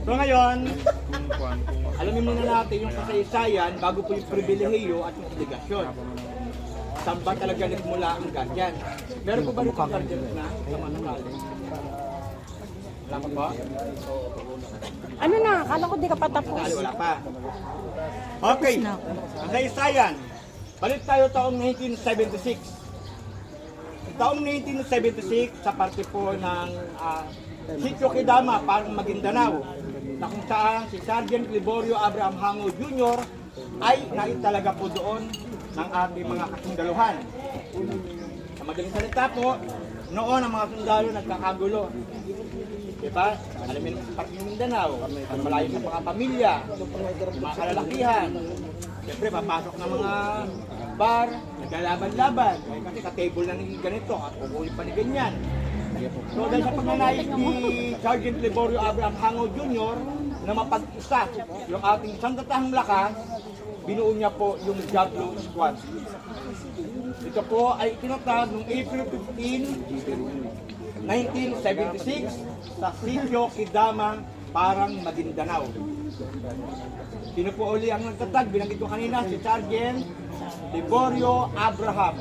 So ngayon, alamin muna natin yung kasaysayan bago po yung pribilehiyo at yung obligasyon. Saan ba talaga nagmula ang guardian? Meron po ba rin guardian na sa manual? Wala pa ba? Ano na? Akala ko di ka pa tapos. Wala pa. Okay, ang kasaysayan. Balik tayo taong 1976. Taong 1976, sa parte po ng Sitio Quidama, parang Maguindanao, na kung saan si Sergeant Liborio Abraham Hango Jr. ay naitalaga po doon ng ating mga kasundaluhan. Sa madaling salita po, noon ang mga sundalo nagkakagulo. Diba? Alam mo sa parte ng Mindanao, malayo sa mga pamilya, mga kalalakihan. Siyempre, papasok ng mga bar, naglalaban-laban. Kasi ka-table na ng ganito at uuwi pa ni ganyan. So dahil sa pagnanais ni Sergeant Liborio Abraham Hango Jr. na mapag-isa yung ating sandatahang lakas, binuo niya po yung Diablo Squad. Ito po ay tinatag noong April 15, 1976 sa Sitio Quidama, parang Maguindanao. Sino po uli ang nagtatag? Binanggit ko kanina si Sergeant Liborio Abraham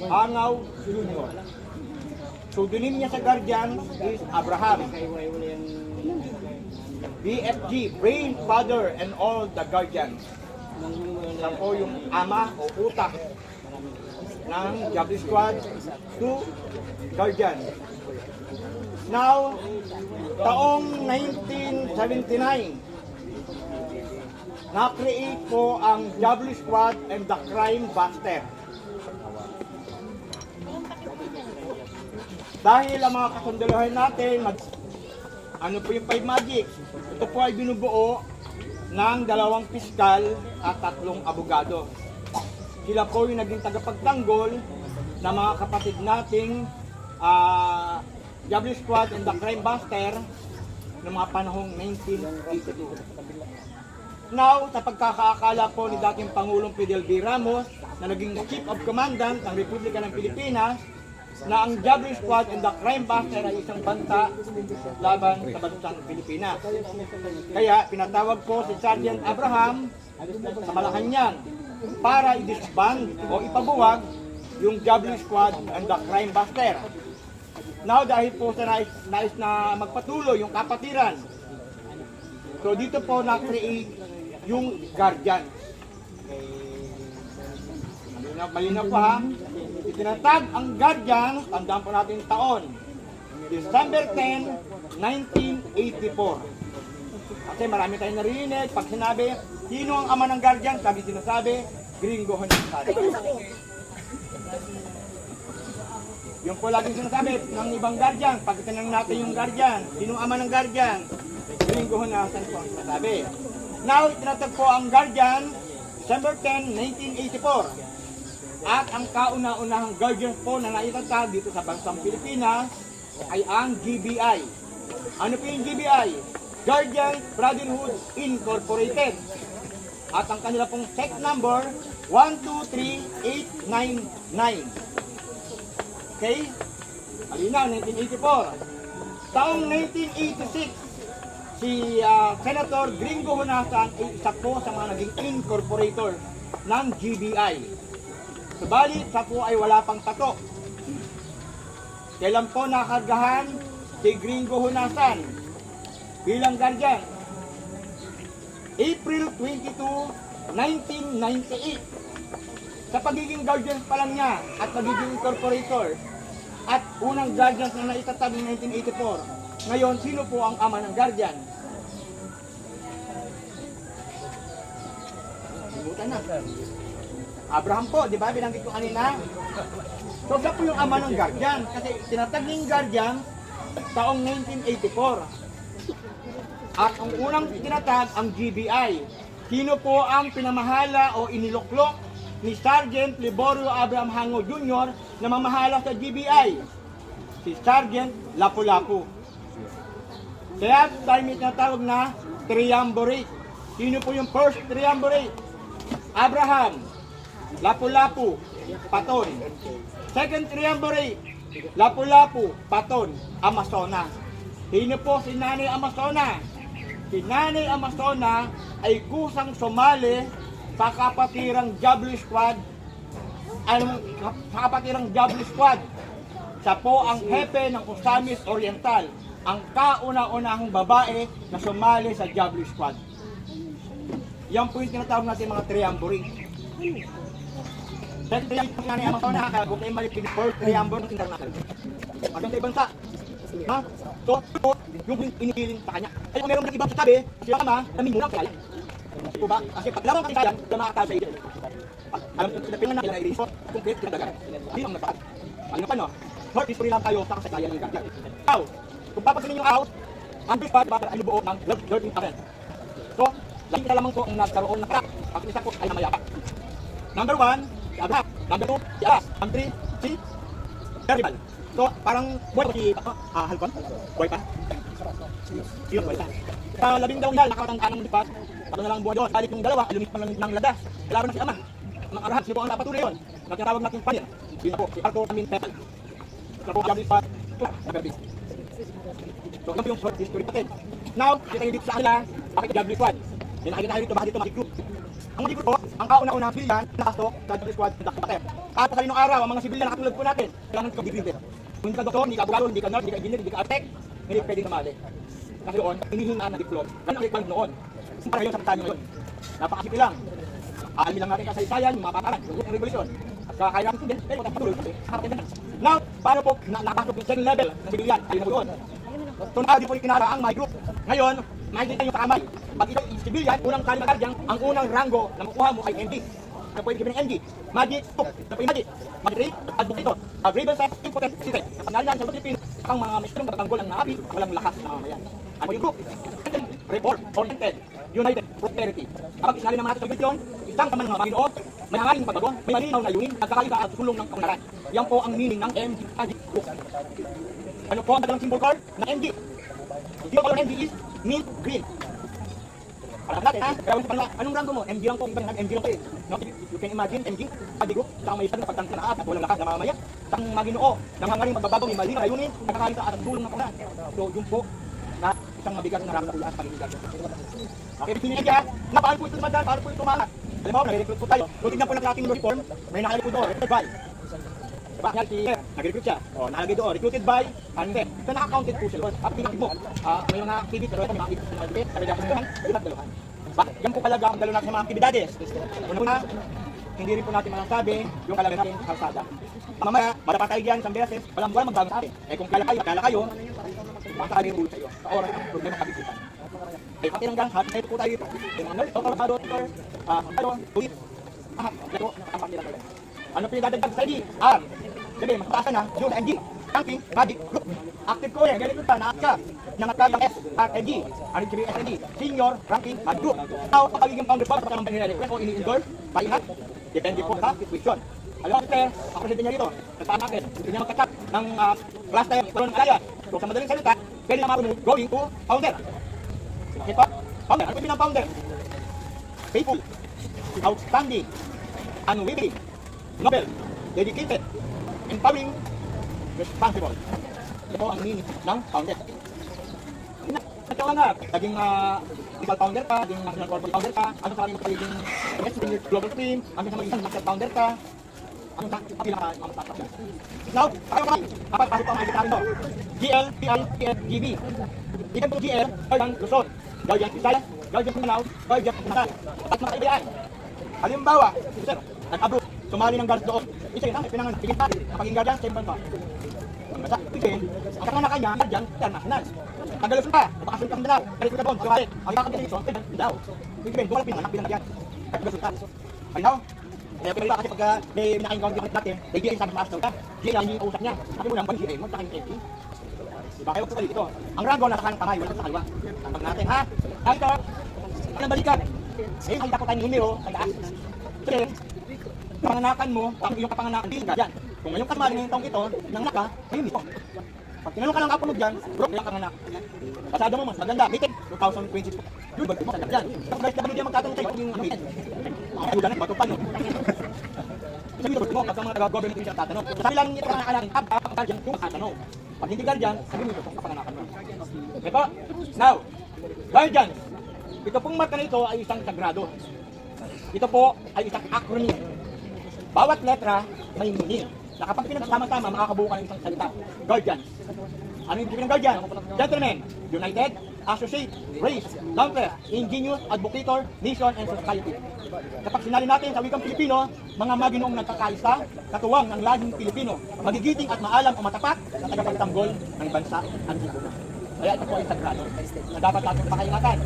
Hango Jr. Pseudonym niya sa Guardian is Abraham. BFG, Brain, Father, and all the Guardians. Siya po yung ama o utak ng Diablo Squad to Guardian. Now, taong 1979, na-create po ang Diablo Squad and the Crime Buster. Dahil ang mga kasundaluhan natin, ano po yung 5 magics? Ito po ay binubuo ng 2 piskal at 3 abogado. Sila po yung naging tagapagtanggol ng mga kapatid nating Diablo Squad and the Crime Buster ng mga panahong 1982. Now, sa pagkakaakala po ni dating Pangulong Fidel V. Ramos na naging Chief of Commandant ng Republika ng Pilipinas, na ang Diablo Squad and the Crime Buster ay isang banta laban sa bansang Pilipinas. Kaya pinatawag po si Sergeant Abraham sa Malacanang para i-disband o ipabuwag yung Diablo Squad and the Crime Buster. Now dahil po sa nais na magpatuloy yung kapatiran, so dito po na-create yung Guardian. Malinaw pa ha? Itinatag ang Guardian, tandaan po natin taon, December 10, 1984. Kasi marami tayong narinig, pag sinabi, sino ang ama ng Guardian? Sabi sinasabi, Gringo Honasan. Yung po laging sinasabi ng ibang Guardian, pag tinanong natin yung Guardian, sino ang ama ng Guardian? Gringo Honasan po ang sinasabi. Now, itinatag po ang Guardian, December 10, 1984. At ang kauna-unahang Guardian po na naitatag dito sa bansang Pilipinas ay ang GBI. Ano po yung GBI? Guardian Brotherhood Incorporated. At ang kanila pong check number 123899. Okay? Alina, 1984. Taong 1986, si Senator Gringo Honasan ay isa po sa mga naging incorporator ng GBI. Subalit, sa po ay wala pang tato. Kailan po nakargahan si Gringo Honasan bilang Guardian? April 22, 1998. Sa pagiging Guardian pa lang niya at pagiging incorporator at unang Guardian na naitatag ng 1984. Ngayon, sino po ang ama ng Guardian? Limutan na. Abraham po, di ba? Binanggit ko kanina. So, siya po yung ama ng Guardian. Kasi tinatag ng Guardian taong 1984. At ang unang tinatag, ang GBI. Sino po ang pinamahala o iniluklok ni Sergeant Liborio Abraham Hango Jr. na mamahala sa GBI? Si Sergeant Lapu-Lapu. Kaya tayo may tinatawag na triumvirate. Sino po yung first triumvirate? Abraham, Lapu-Lapu, Paton. Second triumvirate, Lapu-Lapu, Paton, Amazonas. Sino po si Nanay Amazona? Si Nanay Amazona ay kusang sumali sa kapatirang Jablo Squad. Sa kapatirang Jablo Squad. Siya po ang hepe ng Osamis Oriental. Ang kauna-unahang babae na sumali sa Jablo Squad. Yan po yung tinatawag natin mga triumvirate. Dahil yung Nanay Amazona, kung kayo mali piniport, triumvirate international. Maganda ibang sa. Ha? So, yung inihiling sa kanya. Ay kung meron ng ibang sabi, siya kama, namin muna kaya. Kasi po ba? Kasi pag lamang katisayan, na makakal sa iyo. Alam ko, pinang na ilang i-resort, kung kaya kinadagan. Hindi ang nagpaan. Ano pa no? Short history lang tayo sa kasaysayan ng gagawin. Now, kung papasin yung house, ang big part, bakit ay buo ng learning talent. So, lagi na lamang po ang nagkaroon ng crack. Ang isa po ay namayapa. Number 1, si Abraham. Number 2, si Aras. Number 3, si Peribal. So, parang buhay ko si Halcon. Buhay pa. Yun, buhay pa. Sa 12 hal, nakakatangkaan ng lipat. Tapos na lang buhay doon. Balik yung dalawa, lumit pa ng ladas. Laro na si Ama. Ang Abraham, sino po ang napatuloy yun? Na tinatawag natin panir. Yun po, si Arthur Amin Pepal. Sa po, yung lipat. So, yun po yung short history natin. Now, kita yung dito sa kanila, bakit Jablo Squad? Yung nakikita tayo dito, bakit dito Magic Group? Ang Magic Group po, ang kauna-unang bilyan, nakasok sa Jablo Squad, Bakter. At sa linong araw, ang mga sibilyan na katulad po natin, kailangan ko bibigyan. Kung hindi ka doktor, hindi ka abogado, hindi ka nurse, hindi ka engineer, hindi ka architect, hindi pwedeng sumali. Kasi doon, hinihingaan ng diploma. Ganun ang requirement noon. Para yun sa pagtanya ngayon. Napakasipi lang. Alamin lang natin kasaysayan, yung mga pataran, yung revolusyon. At kaya natin din, pero patuloy kasi. Now, paano po nakapasok yung second level ng sibilyan? Ayun na po yun. So, nakadi po yung kinara ang my group. Ngayon, makikita nyo sa kamay. Pag ikaw yung sibilyan, unang kali magadyang, ang unang rango na makuha mo ay MD. Na pwede gawin ng MD. Magic 2. Na po yung Magic. Magic 3, Advocator. Rebel Sex, Impotent System. Napangalan sa Philippines, ang mga mestrong katanggol ang naapi, walang lakas na mamamayan. Ano yung group? Reform, Oriented, United, Prosperity. Kapag isali naman natin sa vision, isang kaman ng mga Panginoon, may hangaring pagbago, may malinaw na yunin, nagkakaliba at sulong ng kaunlaran. Yan po ang meaning ng MD Magic Group. Ano po ang dalang symbol card ng MD? Yung color MD is mint green. Alam natin ha, gawin sa panila, anong rango mo? MD lang po, MD lang po eh. No? You can imagine, MD, Magic Group, isang may isang pagtangka na at walang lakas na mamamaya. Isang Maginoo, nang hangaring pagbabago, may malinaw na yunin, nagkakaliba at sulong ng kaunlaran. So yun po, na isang mabigat na ramdam at pag-ibig. Okay, bitin niya, na paano po ito tumadaan, paano po ito tumahat? Alam mo, nare-recruit po tayo. Kung tignan po ng ating uniform, may nakalagay po doon, recruited by. Diba, kaya si nag-recruit siya. O, nakalagay doon, recruited by, ano din. So, naka-counted po siya. At pinakit mo, may mga activities, pero ito may mga activities na malapit, sabi natin doon, ilang dalahan. Yan po talaga ang dalo natin sa mga aktibidades. Una-una, hindi rin po natin masasabi yung kalagay natin sa kalsada. Mamaya, marapa tayo dyan isang beses, walang magbago sa atin. Eh kung kala kayo, makakali yung ulo sa iyo. Sa oras ang problema kabigitan. Eh, pati lang hati na ito po tayo dito. Yung mga nurse, doktor, tulit. Ito, ang pati lang tayo. Ano pinagdadagdag sa ID? R. Sabi, mas mataas na, yung MD. Ranking, Magic Group. Active ko yan, ganito pa, na-active. Nangatayang S, RNG, RNGB, SND. Senior, ranking, Magic Group. Now, kapagiging founder pa, sa kanang request o ini-endorse, by ingat, depende po sa situation. Alam mo, ang presidente niya dito, nagpaan natin, hindi niya magkakat ng class time, Colon Alaya. So, sa madaling salita, pwede na marunong going to founder. Okay pa? Founder, ano pwede ng founder? Faithful, outstanding, unwavering, noble, dedicated, empowering, responsible. Ito ang meaning ng founder. Ito nga, naging legal founder ka, naging national corporate founder ka, ano sa aking magpagiging global team, hanggang sa magiging master founder ka, ano sa pinaka-master. Now, tayo kami, kapag pasok pa ang mga ito, GL, PI, PF, GB. Ikan po GL, Guardian Luzon, Guardian Visayas, Guardian Mindanao, Guardian Kumaran, at mga IBI. Halimbawa, sir, nag-abroad, sumali ng guards doon. Isa yun, pinangan, tingin pa, kapaging guardian, same pa. Ang basa, tingin, ang kakanakan niya, guardian, international. Tagalusun pa, napakasun ka sa Mindanao, galit ko na doon, sumali, ang kakanakan niya, so, Mindanao. Tingin, duwala pinangan, pinangan, tagalusun ka. Ayun, kaya pero kasi pagka may naka-encounter ka dati, may GA sabi master ka, GA lang yung usap niya. Sabi mo lang, bang GA mo, tsaka yung MP. Diba kayo magpapali ito? Ang rango nasa kanang kamay, wala sa kaliwa. Tambag natin, ha? Ito, anong balikan? Eh, nakita ko tayo ng numero, sa taas. Kasi, kapanganakan mo, ang iyong kapanganakan, hindi ka dyan. Kung ngayong kasmali ngayong taong ito, nang naka, ngayon ito. Pag tinanong ka lang ako mo dyan, bro, kaya ka nanak. Pasado mo, mas maganda, meeting, 2020. Yun, ba't mo sa dyan? Tapos guys, dapat hindi magtatanong sa'yo kung yung meeting. Mga ulan ng bato pa, no? Sabi mo, pagka mga taga-government yung siya tatanong. Sabi lang ito ang nakalaking tab, ang guardian kung tatanong. Pag hindi guardian, sabi mo ito, kapanganakan mo. Okay po? Now, guardian. Ito pong marka na ito ay isang sagrado. Ito po ay isang acronym. Bawat letra may meaning. Na kapag pinagsama-sama, makakabuo ka ng isang salita. Guardian. Ano yung ibig ng guardian? Gentlemen, united, associate, race, number, ingenious, advocator, nation, and society. Kapag sinali natin sa wikang Pilipino, mga maginoong nagkakaisa, katuwang ng lahing Pilipino, magigiting at maalam o matapat na tagapagtanggol ng bansa at lipunan. Kaya ito po ay sagrado na dapat natin pakaingatan.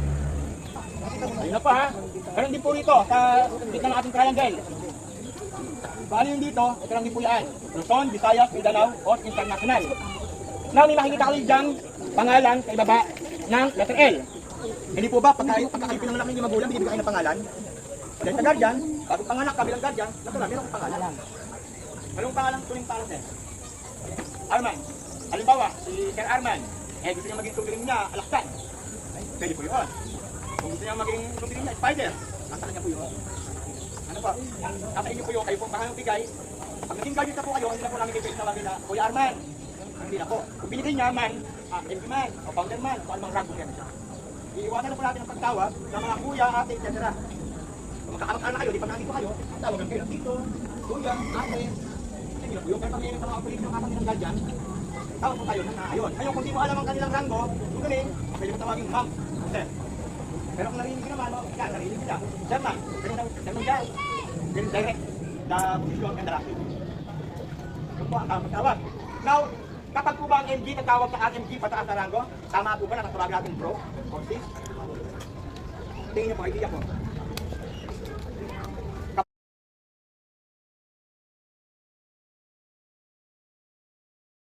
Ayun na pa ha. Pero hindi po rito sa gitna ng ating triangle. Paano yung dito? Ito lang din po yan. Luzon, Visayas, Mindanao, o International. Now, may makikita kayo diyang pangalan sa ibaba ng letter L. Hindi po ba pagka kayo pinanganak ng magulang, binibigay kayo ng pangalan? Dahil sa guardian, bago panganak ka bilang guardian, natural, meron kang pangalan. Anong pangalan? Tuling pangalan sir? Arman. Halimbawa, si Sir Arman, gusto niya maging tubirin niya, Alaksan. Pwede po yun. Kung gusto niya maging tubirin niya, Spider. Nasa kanya po yun. Ano po? Nasa inyo po yun, kayo po mahangang bigay. Pag naging guardian na po kayo, hindi na po namin i-face na namin na, Kuya Arman. Hindi na po. Kung binigay niya man, MP man, o founder man, o anumang rango niya siya. Iiwanan na po natin ang pagtawag ng mga kuya, ate, etc. Kung magkakamak-anak kayo, di pa nandito kayo, tawag ang bilang dito, kuya, ate. Hindi na po yun. Pero pag may mga kapulit ng kapatid ng guardian, tawag po tayo na ayon. Ngayon, kung di mo alam ang kanilang rango, kung galing, pwede mo tawagin ma'am, sir. Pero kung narinig naman, yan, narinig nila. Sir ma'am, ganun dyan. Ganun direct. The position and the ranking. Ito po ang tawag. Now, kapag po ba ang MG natawag sa RMG pataas na rango, tama po ba na natawag natin bro or sis? Tingin niyo po, idea po.